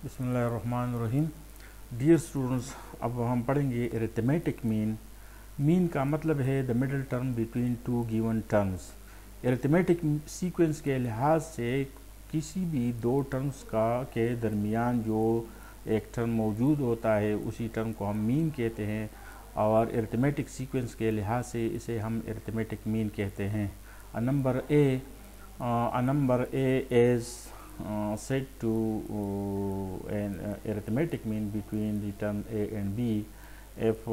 बिस्मिल्लाहिर्रहमानिर्रहीम। Dear students, अब हम पढ़ेंगे अरिथमेटिक मीन। मीन का मतलब है the middle term between two given terms. Arithmetic sequence के लिहाज से किसी भी दो टर्म्स के दरमियान जो एक टर्म मौजूद होता है उसी टर्म को हम मीन कहते हैं, और अरिथमेटिक सीक्वेंस के लिहाज से इसे हम अरिथमेटिक मीन कहते हैं। A number A is said to an arithmetic mean between the term a and b if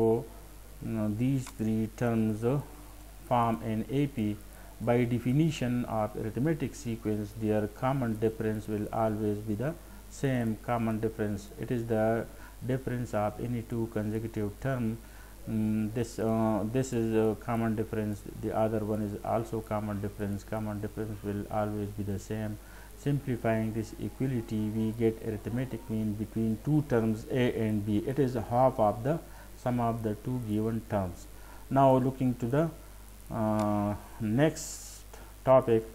these three terms form an AP. By definition of arithmetic sequence, their common difference will always be the same common difference. It is the difference of any two consecutive term. This is a common difference. The other one is also common difference. Common difference will always be the same. Simplifying this equality, we get arithmetic mean between two terms a and b. It is half of the sum of the two given terms. Now looking to the next topic,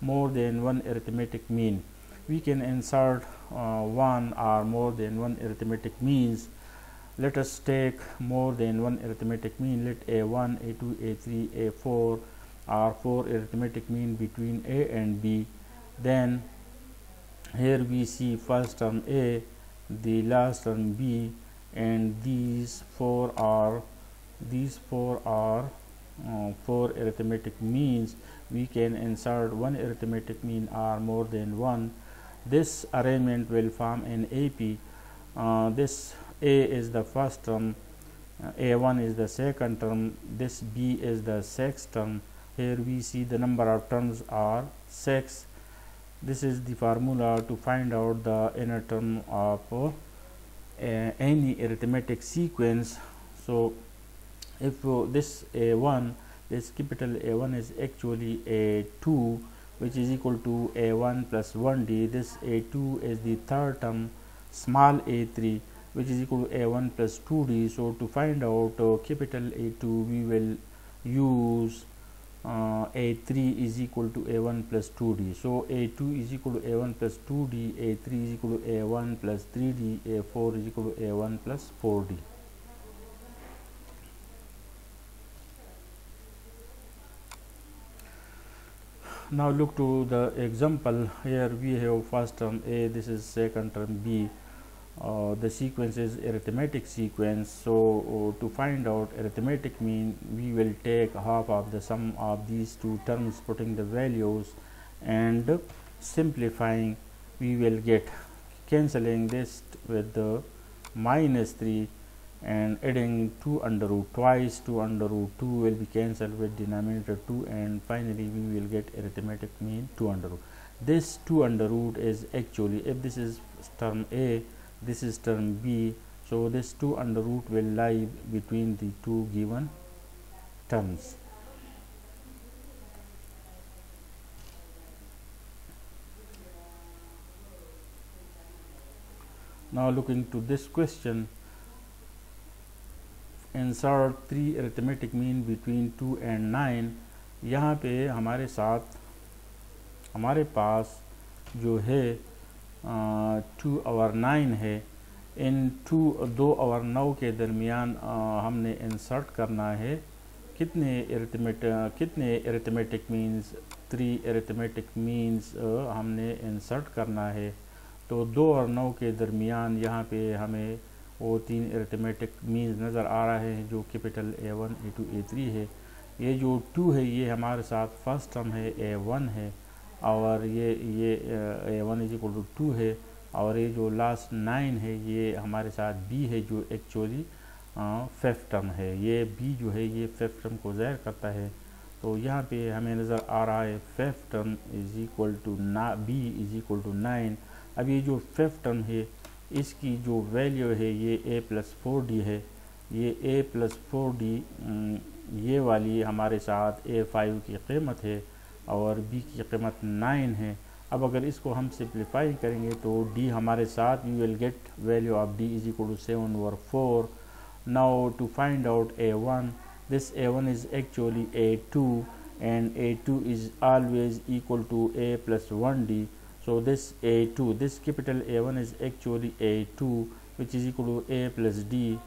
more than one arithmetic mean. We can insert one or more than one arithmetic means. Let us take more than one arithmetic mean. Let a1, a2, a3, a4 are four arithmetic mean between a and b. Then here we see first term a, the last term b, and these four are four arithmetic means. We can insert one arithmetic mean or more than one. This arrangement will form an AP. This a is the first term, a1 is the second term, this b is the sixth term. Here we see the number of terms are 6. This is the formula to find out the inner term of any arithmetic sequence. So if this a1, this capital A1 is actually a2, which is equal to a1 plus 1d. This a2 is the third term, small a3, which is equal to a1 plus 2d. So to find out capital A2, we will use a3 is equal to a1 plus 2d. So a2 is equal to a1 plus 2d, a3 is equal to a1 plus 3d, a4 is equal to a1 plus 4d. Now look to the example. Here we have first term a, this is second term b. The sequence is arithmetic sequence. So to find out arithmetic mean, we will take half of the sum of these two terms, putting the values and simplifying. We will get, cancelling this with the -3 and adding 2 under root twice. 2 under root 2 will be cancelled with denominator 2, and finally we will get arithmetic mean 2 under root. This 2 under root is actually, if this is term a, this is term b, so this 2 under root will lie between the two given terms. Now looking to this question, insert 3 arithmetic mean between 2 and 9. यहाँ पे हमारे पास जो है 2 और 9 है। इन 2 और 9 के दरमियान हमने इंसर्ट करना है कितने अरिथमेटिक मीन्स, 3 अरिथमेटिक मीन्स हमने इंसर्ट करना है। तो 2 और 9 के दरमियान यहाँ पे हमें वो 3 अरिथमेटिक मीन्स नज़र आ रहे हैं, जो कैपिटल a1, a2, a3 है। ये जो 2 है ये हमारे साथ फर्स्ट टर्म है, a1 है, और ये a1 इज इक्वल टू 2 है, और ये जो लास्ट 9 है ये हमारे साथ b है, जो एक्चुअली फिफ्थ टर्म है। ये b जो है ये फिफ्थ टर्म को ज़ाहिर करता है। तो यहाँ पे हमें नज़र आ रहा है fifth term is equal to b is equal to 9। अब ये जो फिफ्थ टर्म है इसकी जो वैल्यू है ये a प्लस 4d है। ये a प्लस 4d ये वाली हमारे साथ a5 की कीमत है और b की कीमत 9 है। अब अगर इसको हम सिंप्लीफाई करेंगे तो d हमारे साथ, we will get value of d is equal to 7/4। Now to find out a1, this a1 is actually a2 and a2 is always equal to a plus 1d. So this A2, this capital A1 is actually A2, which is equal to A plus D.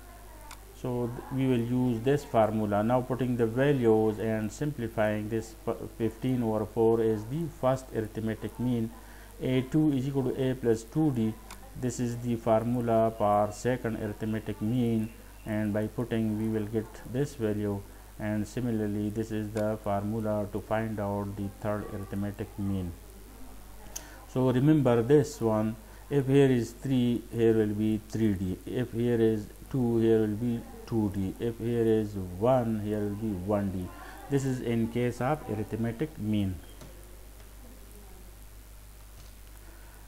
So we will use this formula. Now putting the values and simplifying this, 15 over 4 is the first arithmetic mean. A2 is equal to A plus 2D. This is the formula for second arithmetic mean, and by putting we will get this value, and similarly this is the formula to find out the third arithmetic mean. So remember this one, if here is 3, here will be 3D, if here is 2, here will be 2D, if here is 1, here will be 1D. This is in case of arithmetic mean.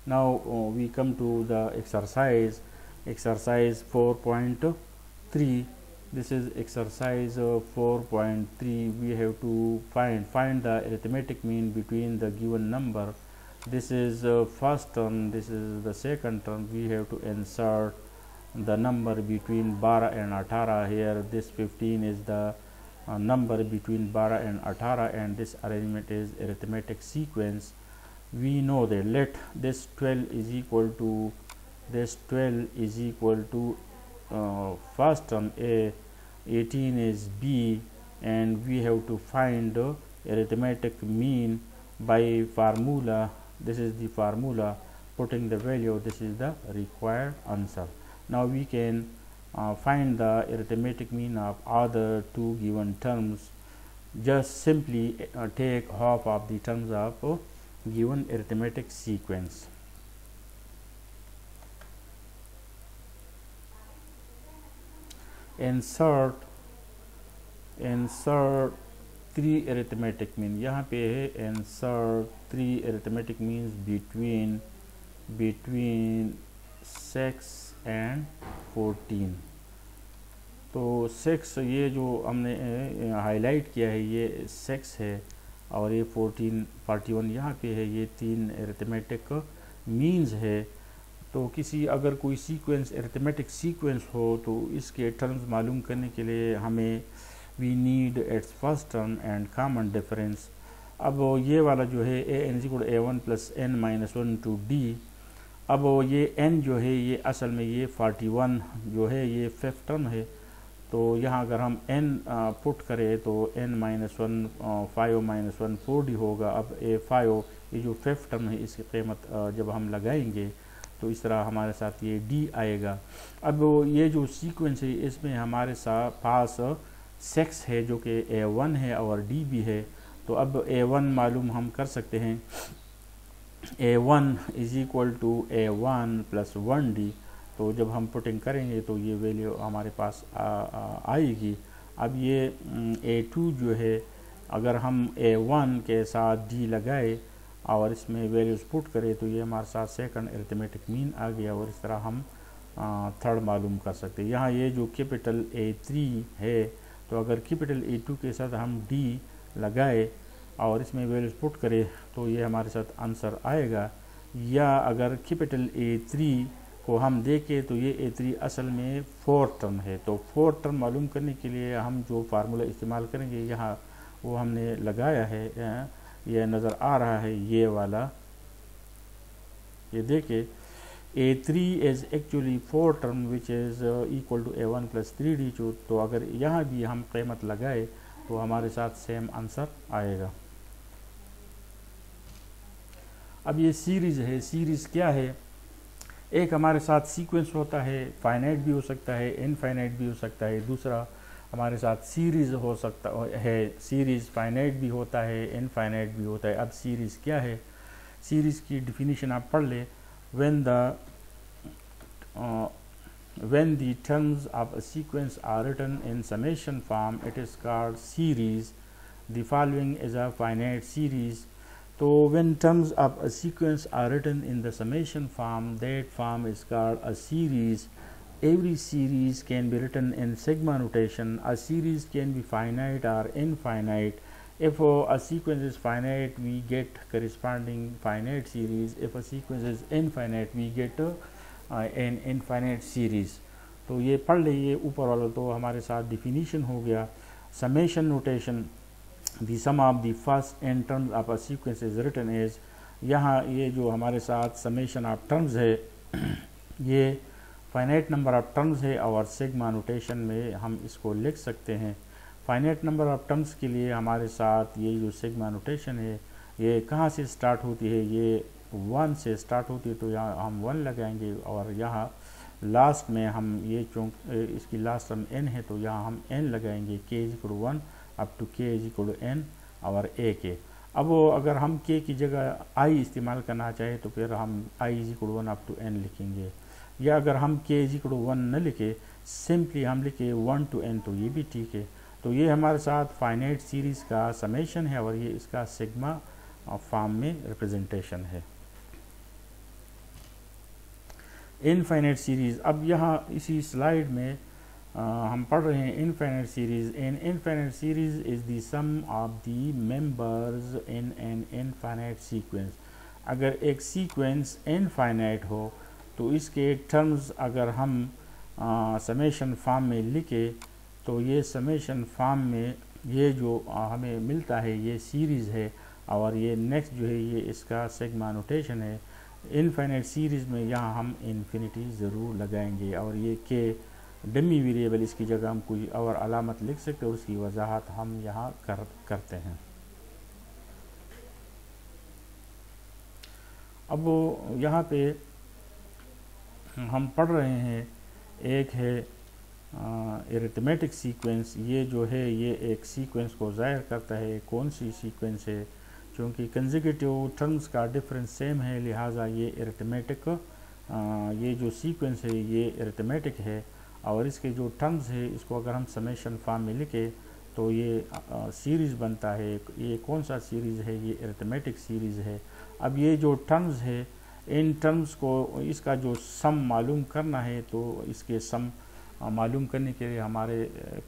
Now we come to the exercise 4.3. This is exercise 4.3. we have to find the arithmetic mean between the given number. This is first term, this is the second term. We have to insert the number between 12 and 18. Here this 15 is the number between 12 and 18, and this arrangement is arithmetic sequence. We know that let this 12 is equal to first term A, 18 is B, and we have to find the arithmetic mean by formula. This is the formula, putting the value, this is the required answer. Now we can find the arithmetic mean of other two given terms. Just simply take half of the terms of given arithmetic sequence. Insert 3 arithmetic mean. यहाँ पे है insert 3 arithmetic means between 6 and 14. तो 6 ये जो हमने highlight किया है ये 6 है, और ये 41 यहाँ पे है, ये 3 अरिथमेटिक मीन्स है। तो किसी अगर कोई सीक्वेंस अरिथमेटिक सीक्वेंस हो तो इसके टर्म्स मालूम करने के लिए हमें we need its first term and common difference. अब ये वाला जो है a n = a1 + n-1 to d। अब ये n जो है ये असल में ये 41 जो है ये फिफ्थ टर्म है। तो यहाँ अगर हम n पुट करें तो n-1 5 - 1 4d होगा। अब a5 ये जो फिफ्थ टर्म है इसकी कीमत जब हम लगाएंगे तो इस तरह हमारे साथ ये d आएगा। अब ये जो सीक्वेंस है इसमें हमारे पास 6 है जो कि a1 है और d भी है। तो अब a1 मालूम हम कर सकते हैं, a1 = a1 + 1d। तो जब हम पुटिंग करेंगे तो ये वैल्यू हमारे पास आएगी। अब ये a2 जो है अगर हम a1 के साथ d लगाए और इसमें वैल्यूज पुट करें तो ये हमारे साथ सेकंड अरिथमेटिक मीन आ गया, और इस तरह हम थर्ड मालूम कर सकते हैं। यहाँ ये जो कैपिटल A3 है तो अगर कैपिटल A2 के साथ हम d लगाए और इसमें वैल्यूज पुट करें तो ये हमारे साथ आंसर आएगा। या अगर कैपिटल A3 को हम देखें तो ये A3 असल में फोर्थ टर्म है। तो फोर्थ टर्म मालूम करने के लिए हम जो फार्मूला इस्तेमाल करेंगे यहाँ वो हमने लगाया है, यह नज़र आ रहा है ये वाला। ये देखिए A3 is actually fourth term which is equal to a1 + 3d। तो अगर यहाँ भी हम कीमत लगाए तो हमारे साथ सेम आंसर आएगा। अब ये सीरीज़ है। सीरीज़ क्या है? एक हमारे साथ सीक्वेंस होता है, फाइनाइट भी हो सकता है, इनफाइनाइट भी हो सकता है। दूसरा हमारे साथ सीरीज़ हो सकता है, सीरीज़ फाइनाइट भी होता है, इनफाइनाइट भी होता है। अब सीरीज़ क्या है? सीरीज़ की डिफिनीशन आप पढ़ ले। when the terms of a sequence are written in summation form it is called series. The following is a finite series. So when terms of a sequence are written in the summation form, that form is called a series. Every series can be written in sigma notation. A series can be finite or infinite. If a sequence is finite, we get corresponding finite series. If a sequence is infinite, we get an infinite series. तो ये पढ़ लीजिए ऊपर वाला। तो हमारे साथ definition हो गया। Summation notation: the sum of the first n terms of a sequence is written as यहाँ ये जो हमारे साथ समेशन ऑफ टर्म्स है ये फाइनाइट नंबर ऑफ टर्म्स है और सिग्मा नोटेशन में हम इसको लिख सकते हैं। फाइनाइट नंबर ऑफ टर्म्स के लिए हमारे साथ ये जो सिग्मा नोटेशन है ये कहाँ से स्टार्ट होती है, ये 1 से स्टार्ट होती है, तो यहाँ हम 1 लगाएंगे और यहाँ लास्ट में हम ये चूँकि इसकी लास्ट टर्म n है तो यहाँ हम n लगाएंगे, k = 1 up to k = n और a के। अब अगर हम k की जगह i इस्तेमाल करना चाहें तो फिर हम i = 1 अप टू n लिखेंगे, या अगर हम k = 1 न लिखे, सिंपली हम लिखे 1 to n तो ये भी ठीक है। तो ये हमारे साथ फाइनाइट सीरीज़ का समेशन है और ये इसका सिग्मा फॉर्म में रिप्रेजेंटेशन है। इनफाइनाइट सीरीज़, अब यहाँ इसी स्लाइड में हम पढ़ रहे हैं infinite series. In infinite series is the sum of the members in an infinite sequence. अगर एक सीक्वेंस इनफाइनाइट हो तो इसके टर्म्स अगर हम समेशन फॉर्म में लिखे तो ये समेशन फॉर्म में ये जो हमें मिलता है ये सीरीज़ है और ये नेक्स्ट जो है ये इसका सिग्मा नोटेशन है। इनफाइनाइट सीरीज़ में यहाँ हम इन्फिनिटी ज़रूर लगाएंगे और ये के डमी वेरिएबल, इसकी जगह हम कोई और अलामत लिख सकते हैं और उसकी वजाहत हम यहाँ करते हैं। अब यहाँ पे हम पढ़ रहे हैं एक है एरिथमेटिक सीक्वेंस। ये जो है ये एक सीक्वेंस को ज़ाहिर करता है। कौन सी सीक्वेंस है? क्योंकि कंसेक्यूटिव टर्म्स का डिफरेंस सेम है, लिहाजा ये एरिथमेटिक ये जो सीक्वेंस है ये एरिथमेटिक है और इसके जो टर्म्स है इसको अगर हम समेशन फॉर्म में लिखे तो ये सीरीज़ बनता है। ये कौन सा सीरीज़ है? ये एरिथमेटिक सीरीज़ है। अब ये जो टर्म्स है इन टर्म्स को इसका जो सम मालूम करना है तो इसके सम मालूम करने के लिए हमारे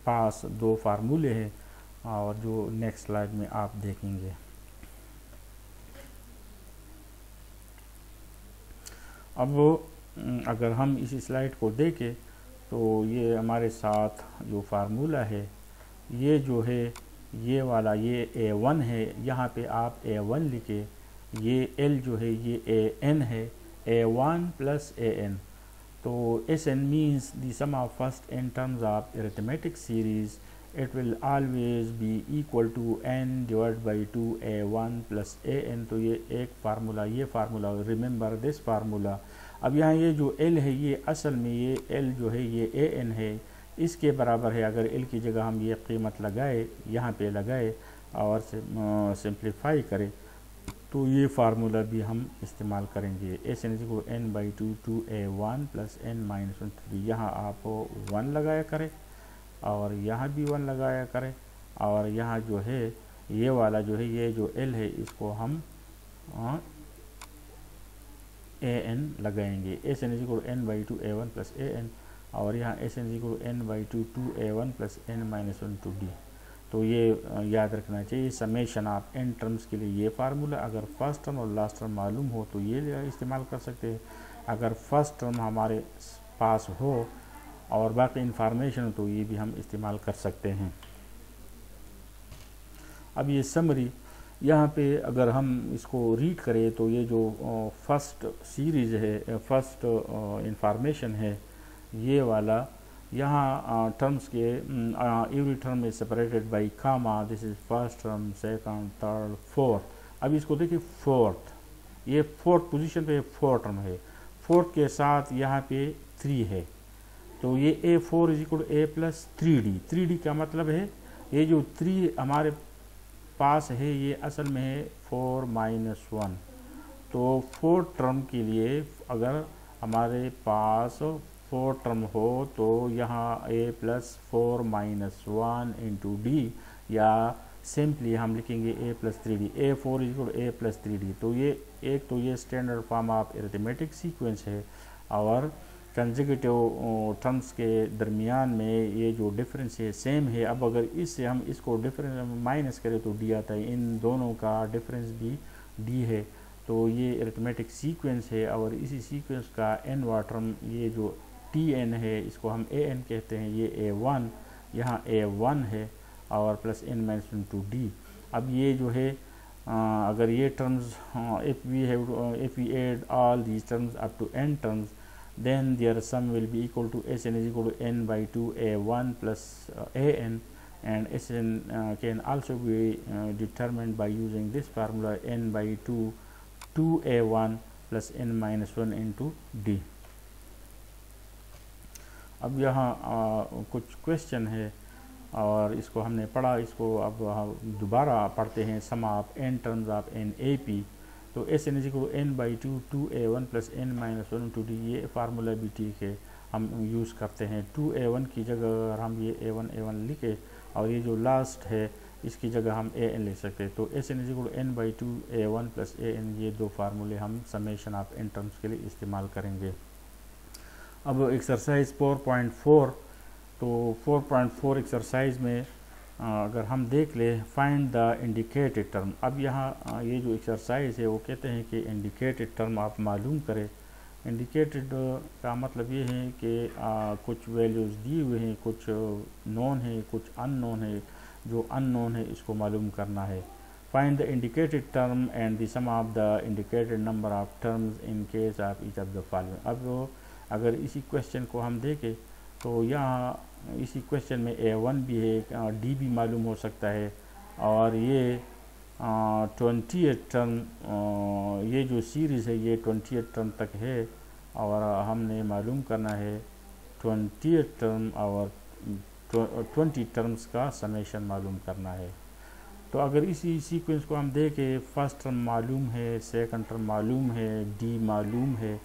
पास 2 फार्मूले हैं और जो नेक्स्ट स्लाइड में आप देखेंगे। अब अगर हम इसी स्लाइड को देखें तो ये हमारे साथ जो फार्मूला है ये जो है ये वाला ये a1 है, यहाँ पे आप a1 लिखे, ये l जो है ये an है, a1 + an। तो Sn means the sum of first n terms of arithmetic series. It will always be equal to n divided by 2 a1 + an। तो ये एक फार्मूला, ये फार्मूला रिमेंबर दिस फार्मूला। अब यहाँ ये जो l है ये असल में ये l जो है ये an है, इसके बराबर है। अगर l की जगह हम ये कीमत लगाए, यहाँ पे लगाए और सिंप्लीफाई करें तो ये फार्मूला भी हम इस्तेमाल करेंगे। Sn = n/2 2a1 + n-1 3। यहाँ आप 1 लगाया करें और यहाँ भी 1 लगाया करें और यहाँ जो है ये वाला जो है ये जो l है इसको हम an लगाएंगे। Sn = n/2 a1 + an और यहाँ Sn = n/2 2a1 + n-1 2d। तो ये याद रखना चाहिए। समेशन ऑफ n टर्म्स के लिए ये फार्मूला, अगर फर्स्ट टर्म और लास्ट टर्म मालूम हो तो ये इस्तेमाल कर सकते हैं। अगर फर्स्ट टर्म हमारे पास हो और बाकी इंफॉर्मेशन हो तो ये भी हम इस्तेमाल कर सकते हैं। अब ये समरी यहाँ पे अगर हम इसको रीड करें तो ये जो फर्स्ट सीरीज़ है, फर्स्ट इंफॉर्मेशन है ये वाला, यहाँ टर्म्स के every term is separated by comma. This is first term, second, third, fourth. अब इसको देखिए फोर्थ, ये फोर्थ पोजीशन पे 4 टर्म है। फोर्थ के साथ यहाँ पे 3 है तो ये a4 = a + 3d। 3d का मतलब है ये जो 3 हमारे पास है ये असल में है 4 - 1। तो 4 टर्म के लिए अगर हमारे पास 4 टर्म हो तो यहाँ a + 4 - 1 × d, या सिंपली हम लिखेंगे a + 3d। a4 = a + 3d। तो ये एक तो ये standard form of arithmetic sequence है और कंसेक्यूटिव टर्म्स के दरमियान में ये जो डिफरेंस है सेम है। अब अगर इससे हम इसको डिफरेंस माइनस करें तो d आता है, इन दोनों का डिफरेंस भी d है। तो ये एरिथमेटिक सीक्वेंस है और इसी सीक्वेंस का n वां टर्म ये जो tn है इसको हम an कहते हैं, ये a1 यहाँ a1 है और +n - 2d। अब ये जो है अगर ये terms if we add all these terms up to n terms, then their sum will be equal to Sn is equal to n by 2 a1 plus an, and Sn can also be determined by using this formula n by 2a1 plus n minus 1 into d. अब यहाँ कुछ question है और इसको हमने पढ़ा, इसको अब दोबारा पढ़ते हैं. Sum of n terms of n A P. तो एस एन इज को n by 2a1 plus n minus 1 two d, ये फार्मूला भी ठीक है, हम यूज़ करते हैं. 2a1 की जगह अगर हम ये a1 लिखे और ये जो लास्ट है इसकी जगह हम an लिख सकते हैं. तो एस एन इज को n by 2a1 plus an, ये दो फार्मूले हम समेशन ऑफ n टर्म्स के लिए इस्तेमाल करेंगे. अब एक्सरसाइज 4.4. तो 4.4 एक्सरसाइज में अगर हम देख ले, फाइंड द इंडिकेटेड टर्म. अब यहाँ ये जो एक्सरसाइज है वो कहते हैं कि इंडिकेटेड टर्म आप मालूम करें. इंडिकेटेड का मतलब ये है कि कुछ वैल्यूज़ दिए हुए हैं, कुछ नोन है, कुछ अननोन है. जो अननोन है इसको मालूम करना है. Find the indicated term and the sum of the indicated number of terms in case of each of the following. अब अगर इसी क्वेश्चन को हम देखें तो यहाँ इसी क्वेश्चन में a1 भी है, d भी मालूम हो सकता है, और ये 28 टर्म, ये जो सीरीज़ है ये 28 टर्म तक है और हमने मालूम करना है 28 टर्म और 20 टर्म्स का समेशन मालूम करना है. तो अगर इसी सीक्वेंस को हम देखें, फर्स्ट टर्म मालूम है, सेकंड टर्म मालूम है, d मालूम है.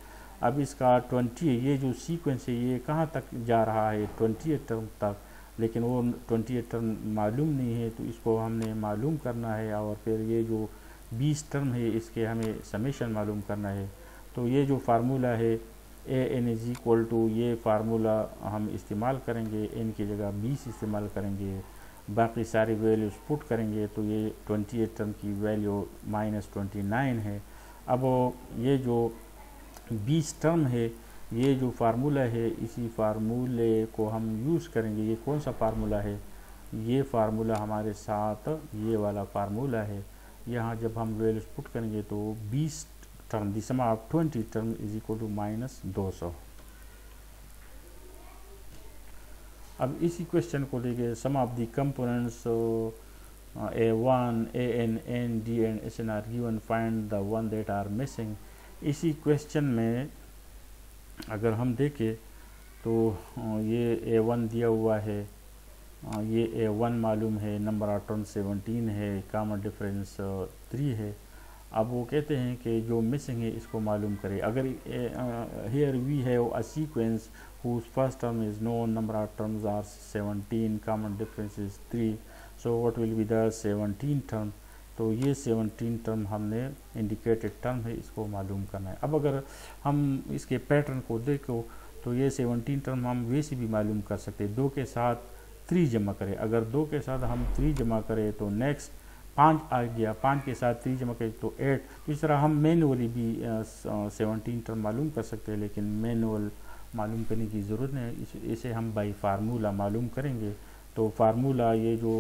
अब इसका 20, ये जो सीक्वेंस है ये कहाँ तक जा रहा है, 28 टर्म तक, लेकिन वो 28 टर्म मालूम नहीं है, तो इसको हमने मालूम करना है. और फिर ये जो 20 टर्म है इसके हमें समेशन मालूम करना है. तो ये जो फार्मूला है A N is equal to, ये फार्मूला हम इस्तेमाल करेंगे, एन की जगह 20 इस्तेमाल करेंगे, बाकी सारी वैल्यूज़ पुट करेंगे. तो ये 28 टर्म की वैल्यू -29 है. अब ये जो 20 टर्म है, ये जो फार्मूला है, इसी फार्मूले को हम यूज़ करेंगे. ये कौन सा फार्मूला है, ये फार्मूला हमारे साथ ये वाला फार्मूला है. यहाँ जब हम वैल्यूज पुट करेंगे तो 20 term, the sum of 20 term is equal to -200. अब इसी क्वेश्चन को लेके sum of the components a1, an, n, d and sn are given, find the one that are missing. इसी क्वेश्चन में अगर हम देखें तो ये a1 दिया हुआ है, ये a1 मालूम है, नंबर ऑफ टर्म 17 है, कॉमन डिफरेंस 3 है. अब वो कहते हैं कि जो मिसिंग है इसको मालूम करें. अगर here we have a sequence whose first term is known, number of terms are 17, common difference is 3, so what will be the 17 term. तो ये 17 टर्म हमने इंडिकेटेड टर्म है, इसको मालूम करना है. अब अगर हम इसके पैटर्न को देखो तो ये 17 टर्म हम वैसे भी मालूम कर सकते हैं. 2 के साथ 3 जमा करें, अगर 2 के साथ हम 3 जमा करें तो नेक्स्ट 5 आ गया, 5 के साथ 3 जमा करें तो 8. तो इस तरह हम मैनुअली भी 17 टर्म मालूम कर सकते हैं, लेकिन मैनुअल मालूम करने की ज़रूरत नहीं. इसे हम बाई फार्मूला मालूम करेंगे. तो फार्मूला ये जो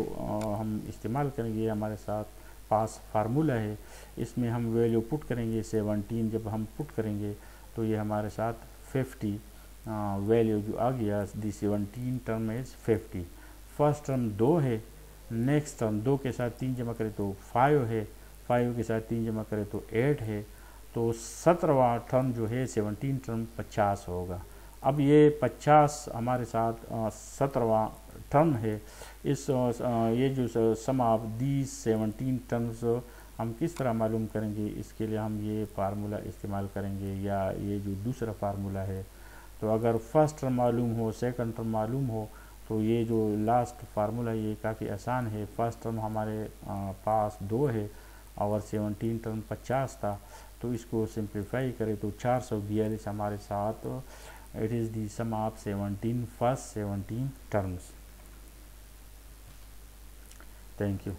हम इस्तेमाल करेंगे, ये हमारे साथ पास फार्मूला है, इसमें हम वैल्यू पुट करेंगे 17. जब हम पुट करेंगे तो ये हमारे साथ 50 वैल्यू जो आ गया, दी 17 टर्म इज 50. फर्स्ट टर्म 2 है, नेक्स्ट टर्म 2 के साथ 3 जमा करें तो 5 है, 5 के साथ 3 जमा करें तो 8 है. तो 17वां टर्म जो है 17 टर्म 50 होगा. अब ये 50 हमारे साथ 17वां टर्म है. इस ये जो सम ऑफ दी 17 टर्म्स हम किस तरह मालूम करेंगे, इसके लिए हम ये फार्मूला इस्तेमाल करेंगे या ये जो दूसरा फार्मूला है. तो अगर फर्स्ट टर्म मालूम हो, सेकंड टर्म मालूम हो, तो ये जो लास्ट फार्मूला ये काफ़ी आसान है. फर्स्ट टर्म हमारे पास 2 है और 17 टर्म 50 था, तो इसको सिंप्लीफाई करें तो 442 हमारे साथ. It is the sum of 17 first 17 terms. Thank you.